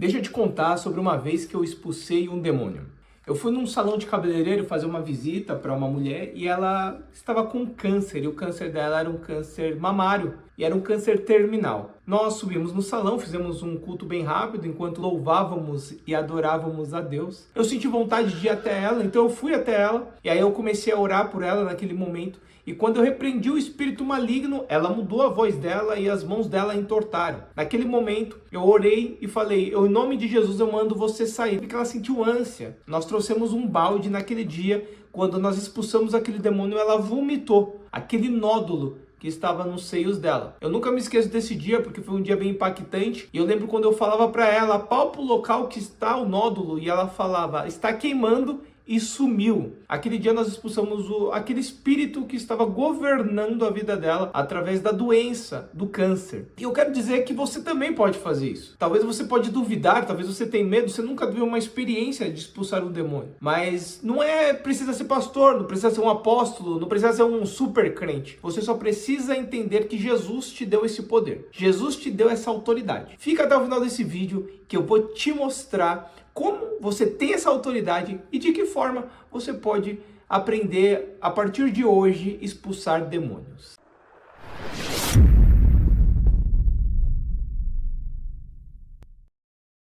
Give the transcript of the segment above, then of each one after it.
Deixa eu te contar sobre uma vez que eu expulsei um demônio. Eu fui num salão de cabeleireiro fazer uma visita para uma mulher e ela estava com câncer, e o câncer dela era um câncer mamário e era um câncer terminal. Nós subimos no salão, fizemos um culto bem rápido enquanto louvávamos e adorávamos a Deus. Eu senti vontade de ir até ela, então eu fui até ela e aí eu comecei a orar por ela naquele momento. E quando eu repreendi o espírito maligno, ela mudou a voz dela e as mãos dela entortaram. Naquele momento, eu orei e falei, em nome de Jesus eu mando você sair. Porque ela sentiu ânsia. Nós trouxemos um balde naquele dia. Quando nós expulsamos aquele demônio, ela vomitou aquele nódulo que estava nos seios dela. Eu nunca me esqueço desse dia, porque foi um dia bem impactante. E eu lembro quando eu falava para ela, palpa o local que está o nódulo, e ela falava, está queimando, e sumiu. Aquele dia nós expulsamos aquele espírito que estava governando a vida dela através da doença, do câncer. E eu quero dizer que você também pode fazer isso. Talvez você pode duvidar, talvez você tenha medo, você nunca teve uma experiência de expulsar um demônio. Mas não precisa ser pastor, não precisa ser um apóstolo, não precisa ser um super crente. Você só precisa entender que Jesus te deu esse poder. Jesus te deu essa autoridade. Fica até o final desse vídeo que eu vou te mostrar como você tem essa autoridade e de que forma você pode aprender a partir de hoje expulsar demônios.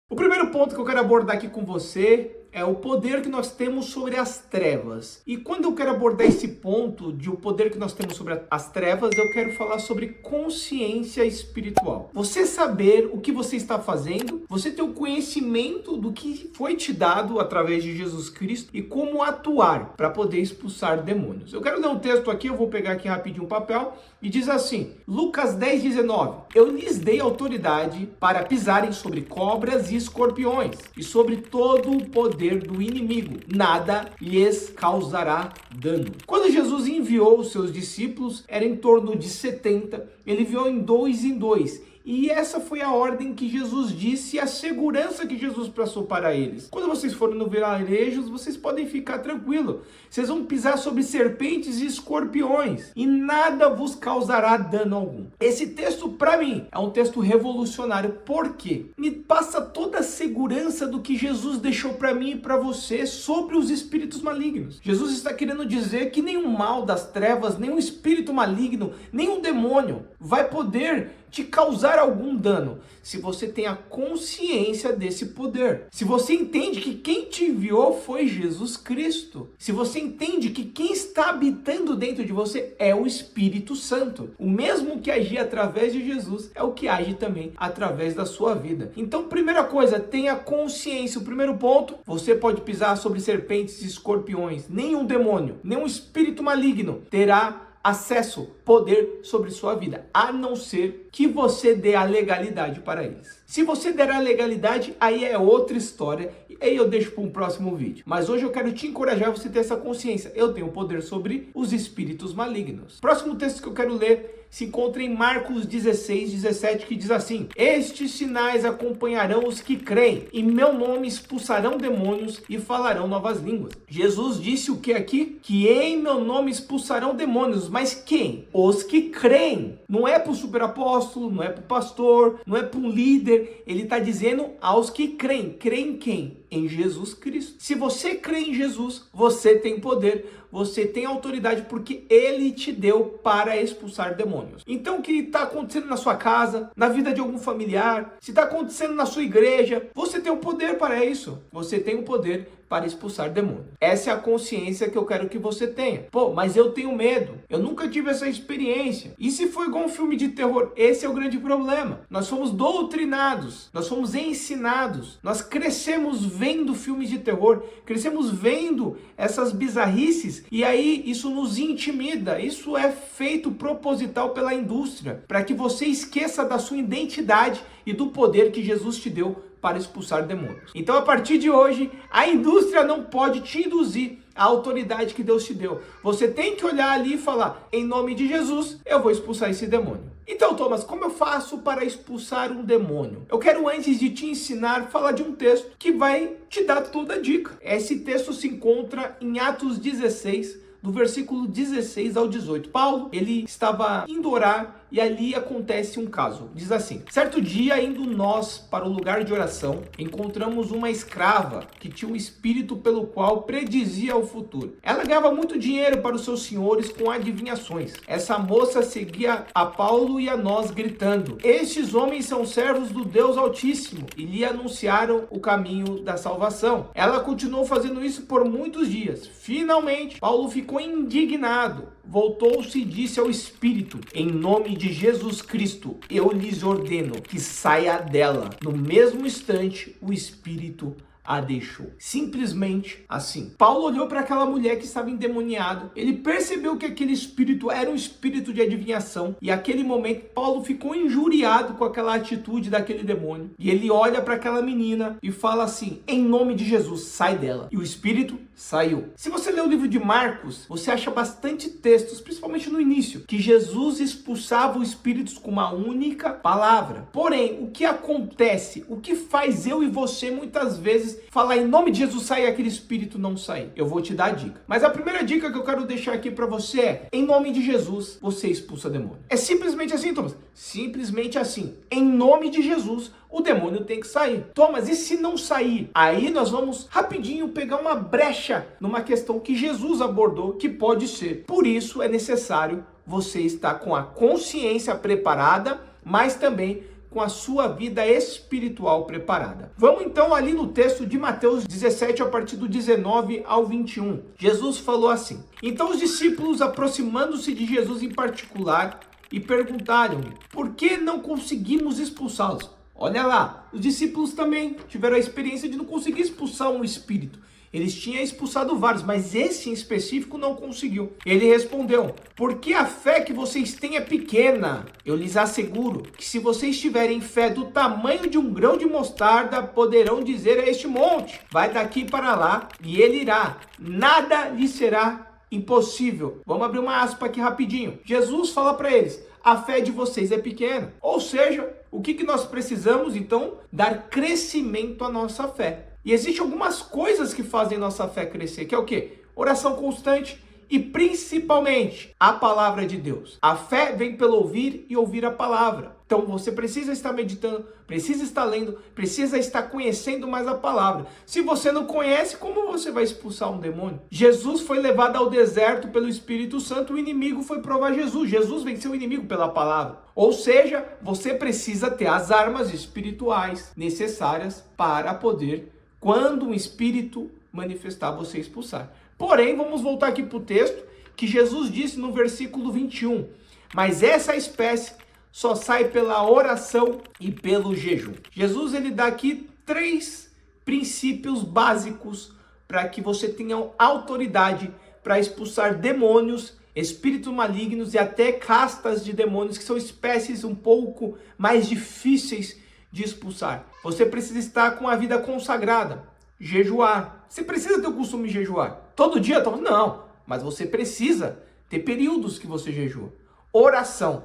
O primeiro ponto que eu quero abordar aqui com você é o poder que nós temos sobre as trevas. E quando eu quero abordar esse ponto de o poder que nós temos sobre as trevas, eu quero falar sobre consciência espiritual. Você saber o que você está fazendo, você ter o conhecimento do que foi te dado através de Jesus Cristo e como atuar para poder expulsar demônios. Eu quero ler um texto aqui, eu vou pegar aqui rapidinho um papel, e diz assim, Lucas 10:19, eu lhes dei autoridade para pisarem sobre cobras e escorpiões e sobre todo o poder do inimigo, nada lhes causará dano. Quando Jesus enviou os seus discípulos, era em torno de 70, ele enviou em dois em dois. E essa foi a ordem que Jesus disse e a segurança que Jesus passou para eles. Quando vocês forem no vilarejos, vocês podem ficar tranquilos. Vocês vão pisar sobre serpentes e escorpiões e nada vos causará dano algum. Esse texto, para mim, é um texto revolucionário. Por quê? Me passa toda a segurança do que Jesus deixou para mim e para você sobre os espíritos malignos. Jesus está querendo dizer que nenhum mal das trevas, nenhum espírito maligno, nenhum demônio vai poder te causar algum dano, se você tem a consciência desse poder. Se você entende que quem te enviou foi Jesus Cristo. Se você entende que quem está habitando dentro de você é o Espírito Santo. O mesmo que agia através de Jesus é o que age também através da sua vida. Então, primeira coisa, tenha consciência. O primeiro ponto, você pode pisar sobre serpentes e escorpiões. Nenhum demônio, nenhum espírito maligno terá acesso, poder sobre sua vida, a não ser que você dê a legalidade para eles. Se você der a legalidade, aí é outra história, e aí eu deixo para um próximo vídeo. Mas hoje eu quero te encorajar a você ter essa consciência. Eu tenho poder sobre os espíritos malignos. Próximo texto que eu quero ler se encontra em Marcos 16:17, que diz assim, estes sinais acompanharão os que creem, em meu nome expulsarão demônios e falarão novas línguas. Jesus disse o que aqui? Que em meu nome expulsarão demônios, mas quem? Os que creem. Não é para o superapóstolo, não é para o pastor, não é para um líder, ele está dizendo aos que creem. Creem em quem? Em Jesus Cristo. Se você crê em Jesus, você tem poder, você tem autoridade, porque ele te deu para expulsar demônios. Então o que está acontecendo na sua casa, na vida de algum familiar, se está acontecendo na sua igreja, você tem o poder para isso. Você tem o poder para expulsar demônios. Essa é a consciência que eu quero que você tenha. Pô, mas eu tenho medo. Eu nunca tive essa experiência. E se for igual um filme de terror? Esse é o grande problema. Nós fomos doutrinados, nós fomos ensinados, nós crescemos vendo filmes de terror, crescemos vendo essas bizarrices, e aí isso nos intimida. Isso é feito proposital pela indústria, para que você esqueça da sua identidade e do poder que Jesus te deu para expulsar demônios. Então, a partir de hoje, a indústria não pode te induzir a autoridade que Deus te deu. Você tem que olhar ali e falar, em nome de Jesus, eu vou expulsar esse demônio. Então, Thomas, como eu faço para expulsar um demônio? Eu quero, antes de te ensinar, falar de um texto que vai te dar toda a dica. Esse texto se encontra em Atos 16, do versículo 16 ao 18. Paulo, ele estava indo orar e ali acontece um caso. Diz assim: certo dia, indo nós para o lugar de oração, encontramos uma escrava que tinha um espírito pelo qual predizia o futuro. Ela ganhava muito dinheiro para os seus senhores com adivinhações. Essa moça seguia a Paulo e a nós gritando: estes homens são servos do Deus Altíssimo e lhe anunciaram o caminho da salvação. Ela continuou fazendo isso por muitos dias. Finalmente, Paulo ficou indignado. Voltou-se e disse ao espírito: em nome de Jesus Cristo, eu lhes ordeno que saia dela. No mesmo instante, o espírito a deixou. Simplesmente assim. Paulo olhou para aquela mulher que estava endemoniada. Ele percebeu que aquele espírito era um espírito de adivinhação. E naquele momento, Paulo ficou injuriado com aquela atitude daquele demônio. E ele olha para aquela menina e fala assim: em nome de Jesus, sai dela. E o espírito saiu. Se você ler o livro de Marcos, você acha bastante textos, principalmente no início, que Jesus expulsava os espíritos com uma única palavra. Porém, o que acontece? O que faz eu e você muitas vezes falar em nome de Jesus sai e aquele espírito não sair? Eu vou te dar a dica. Mas a primeira dica que eu quero deixar aqui para você é: em nome de Jesus, você expulsa demônio. É simplesmente assim, Thomas. Simplesmente assim. Em nome de Jesus, o demônio tem que sair. Thomas, e se não sair? Aí nós vamos rapidinho pegar uma brecha numa questão que Jesus abordou, que pode ser. Por isso é necessário você estar com a consciência preparada, mas também com a sua vida espiritual preparada. Vamos então ali no texto de Mateus 17, a partir do 19 ao 21. Jesus falou assim: então os discípulos, aproximando-se de Jesus em particular, e perguntaram-lhe: por que não conseguimos expulsá-los? Olha lá, os discípulos também tiveram a experiência de não conseguir expulsar um espírito. Eles tinham expulsado vários, mas esse em específico não conseguiu. Ele respondeu: porque a fé que vocês têm é pequena. Eu lhes asseguro que se vocês tiverem fé do tamanho de um grão de mostarda, poderão dizer a este monte: vai daqui para lá, e ele irá. Nada lhe será impossível. Vamos abrir uma aspa aqui rapidinho. Jesus fala para eles: a fé de vocês é pequena. Ou seja, o que nós precisamos então? Dar crescimento à nossa fé. E existem algumas coisas que fazem nossa fé crescer, que é o quê? Oração constante e principalmente a palavra de Deus. A fé vem pelo ouvir e ouvir a palavra. Então você precisa estar meditando, precisa estar lendo, precisa estar conhecendo mais a palavra. Se você não conhece, como você vai expulsar um demônio? Jesus foi levado ao deserto pelo Espírito Santo, o inimigo foi provar Jesus. Jesus venceu o inimigo pela palavra. Ou seja, você precisa ter as armas espirituais necessárias para poder, quando um espírito manifestar, você expulsar. Porém, vamos voltar aqui para o texto, que Jesus disse no versículo 21. Mas essa espécie só sai pela oração e pelo jejum. Jesus, ele dá aqui 3 princípios básicos para que você tenha autoridade para expulsar demônios, espíritos malignos e até castas de demônios, que são espécies um pouco mais difíceis de expulsar. Você precisa estar com a vida consagrada, jejuar. Você precisa ter o costume de jejuar. Todo dia? Não, mas você precisa ter períodos que você jejua. Oração.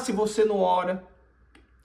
Se você não ora,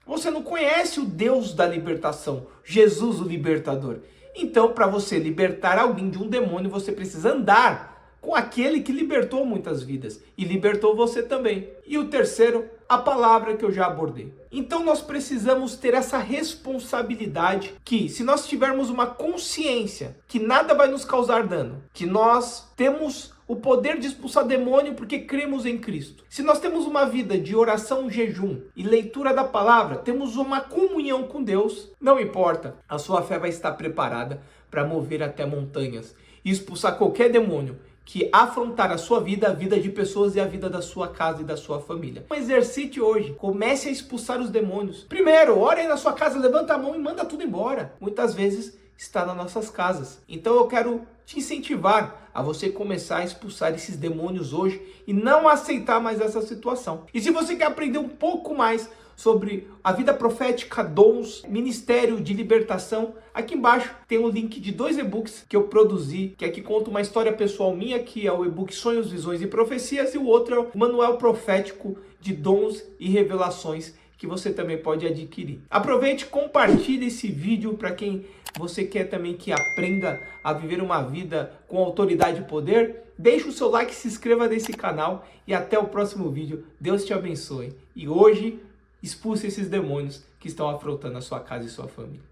você não conhece o Deus da libertação, Jesus o libertador. Então, para você libertar alguém de um demônio, você precisa andar com aquele que libertou muitas vidas e libertou você também. E o terceiro, a palavra que eu já abordei. Então nós precisamos ter essa responsabilidade que, se nós tivermos uma consciência que nada vai nos causar dano, que nós temos o poder de expulsar demônio porque cremos em Cristo. Se nós temos uma vida de oração, jejum e leitura da palavra, temos uma comunhão com Deus, não importa, a sua fé vai estar preparada para mover até montanhas e expulsar qualquer demônio que afrontar a sua vida, a vida de pessoas e a vida da sua casa e da sua família. Exercite hoje, comece a expulsar os demônios. Primeiro, ore aí na sua casa, levanta a mão e manda tudo embora. Muitas vezes está nas nossas casas. Então eu quero te incentivar a você começar a expulsar esses demônios hoje e não aceitar mais essa situação. E se você quer aprender um pouco mais sobre a vida profética, dons, ministério de libertação, aqui embaixo tem um link de 2 e-books que eu produzi, que aqui conta uma história pessoal minha, que é o e-book Sonhos, Visões e Profecias, e o outro é o Manual Profético de Dons e Revelações, que você também pode adquirir. Aproveite, compartilhe esse vídeo para quem você quer também que aprenda a viver uma vida com autoridade e poder. Deixe o seu like, se inscreva nesse canal e até o próximo vídeo. Deus te abençoe. E hoje, expulse esses demônios que estão afrontando a sua casa e sua família.